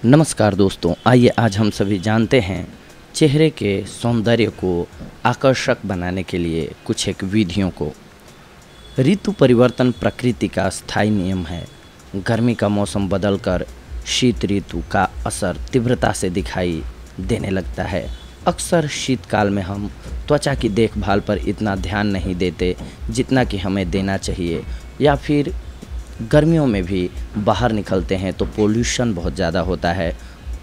नमस्कार दोस्तों, आइए आज हम सभी जानते हैं चेहरे के सौंदर्य को आकर्षक बनाने के लिए कुछ एक विधियों को। ऋतु परिवर्तन प्रकृति का स्थायी नियम है। गर्मी का मौसम बदलकर शीत ऋतु का असर तीव्रता से दिखाई देने लगता है। अक्सर शीतकाल में हम त्वचा की देखभाल पर इतना ध्यान नहीं देते जितना कि हमें देना चाहिए, या फिर गर्मियों में भी बाहर निकलते हैं तो पोल्यूशन बहुत ज़्यादा होता है,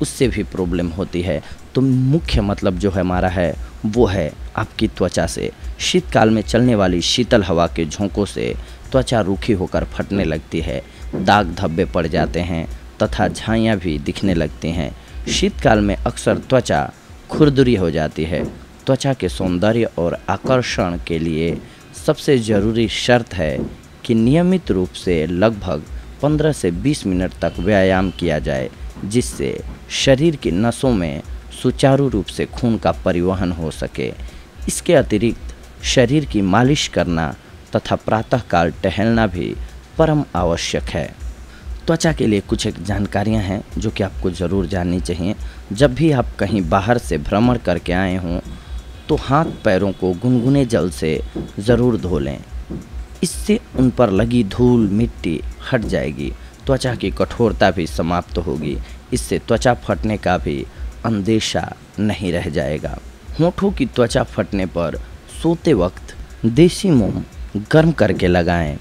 उससे भी प्रॉब्लम होती है। तो मुख्य मतलब जो है हमारा है वो है आपकी त्वचा से। शीतकाल में चलने वाली शीतल हवा के झोंकों से त्वचा रूखी होकर फटने लगती है, दाग धब्बे पड़ जाते हैं तथा झाइयाँ भी दिखने लगती हैं। शीतकाल में अक्सर त्वचा खुरदरी हो जाती है। त्वचा के सौंदर्य और आकर्षण के लिए सबसे ज़रूरी शर्त है कि नियमित रूप से लगभग 15 से 20 मिनट तक व्यायाम किया जाए, जिससे शरीर की नसों में सुचारू रूप से खून का परिवहन हो सके। इसके अतिरिक्त शरीर की मालिश करना तथा प्रातःकाल टहलना भी परम आवश्यक है। त्वचा के लिए कुछ एक जानकारियां हैं जो कि आपको ज़रूर जाननी चाहिए। जब भी आप कहीं बाहर से भ्रमण करके आए हों तो हाथ पैरों को गुनगुने जल से ज़रूर धो लें। इससे उन पर लगी धूल मिट्टी हट जाएगी, त्वचा की कठोरता भी समाप्त होगी। इससे त्वचा फटने का भी अंदेशा नहीं रह जाएगा। होठों की त्वचा फटने पर सोते वक्त देसी मोम गर्म करके लगाएं।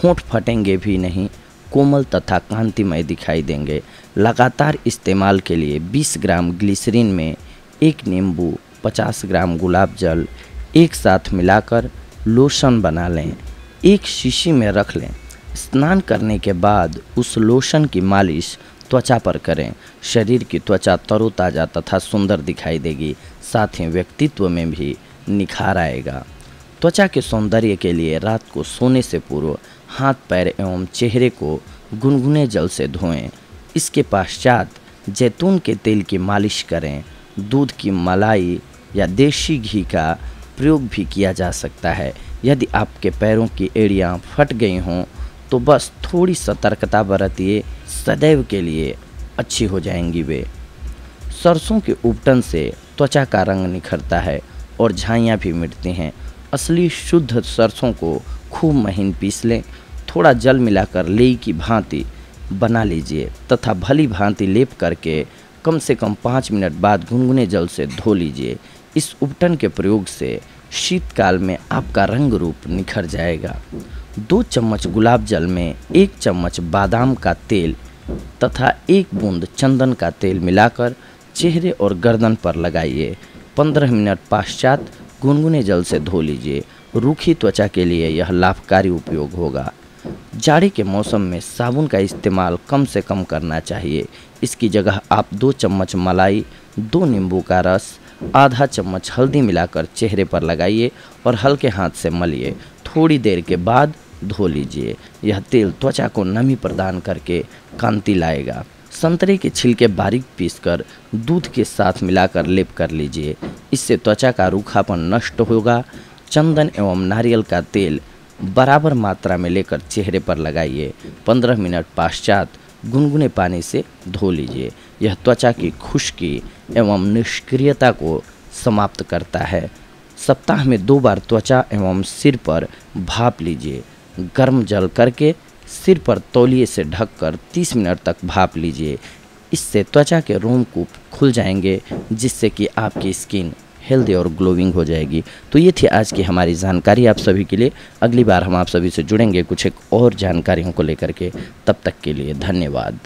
होठ फटेंगे भी नहीं, कोमल तथा कांतिमय दिखाई देंगे। लगातार इस्तेमाल के लिए 20 ग्राम ग्लिसरीन में 1 नींबू, 50 ग्राम गुलाब जल एक साथ मिलाकर लोशन बना लें। एक शीशी में रख लें। स्नान करने के बाद उस लोशन की मालिश त्वचा पर करें। शरीर की त्वचा तरोताज़ा तथा सुंदर दिखाई देगी, साथ ही व्यक्तित्व में भी निखार आएगा। त्वचा के सौंदर्य के लिए रात को सोने से पूर्व हाथ पैर एवं चेहरे को गुनगुने जल से धोएं। इसके पश्चात जैतून के तेल की मालिश करें। दूध की मलाई या देसी घी का प्रयोग भी किया जा सकता है। यदि आपके पैरों की एड़ियाँ फट गई हों तो बस थोड़ी सतर्कता बरतिए, सदैव के लिए अच्छी हो जाएंगी वे। सरसों के उपटन से त्वचा का रंग निखरता है और झाइयाँ भी मिटती हैं। असली शुद्ध सरसों को खूब महीन पीस लें। थोड़ा जल मिलाकर लेई की भांति बना लीजिए तथा भली भांति लेप करके कम से कम 5 मिनट बाद गुनगुने जल से धो लीजिए। इस उपटन के प्रयोग से शीतकाल में आपका रंग रूप निखर जाएगा। 2 चम्मच गुलाब जल में 1 चम्मच बादाम का तेल तथा 1 बूंद चंदन का तेल मिलाकर चेहरे और गर्दन पर लगाइए। 15 मिनट पश्चात गुनगुने जल से धो लीजिए। रूखी त्वचा के लिए यह लाभकारी उपयोग होगा। जाड़े के मौसम में साबुन का इस्तेमाल कम से कम करना चाहिए। इसकी जगह आप 2 चम्मच मलाई, 2 नींबू का रस, आधा चम्मच हल्दी मिलाकर चेहरे पर लगाइए और हल्के हाथ से मलिए। थोड़ी देर के बाद धो लीजिए। यह तेल त्वचा को नमी प्रदान करके कांति लाएगा। संतरे के छिलके बारीक पीसकर दूध के साथ मिलाकर लेप कर लीजिए। इससे त्वचा का रूखापन नष्ट होगा। चंदन एवं नारियल का तेल बराबर मात्रा में लेकर चेहरे पर लगाइए। 15 मिनट पश्चात गुनगुने पानी से धो लीजिए। यह त्वचा की खुश्की एवं निष्क्रियता को समाप्त करता है। सप्ताह में 2 बार त्वचा एवं सिर पर भाप लीजिए। गर्म जल करके सिर पर तौलिए से ढककर 30 मिनट तक भाप लीजिए। इससे त्वचा के रोमकूप खुल जाएंगे, जिससे कि आपकी स्किन हेल्दी और ग्लोइंग हो जाएगी। तो ये थी आज की हमारी जानकारी आप सभी के लिए। अगली बार हम आप सभी से जुड़ेंगे कुछ एक और जानकारियों को लेकर के। तब तक के लिए धन्यवाद।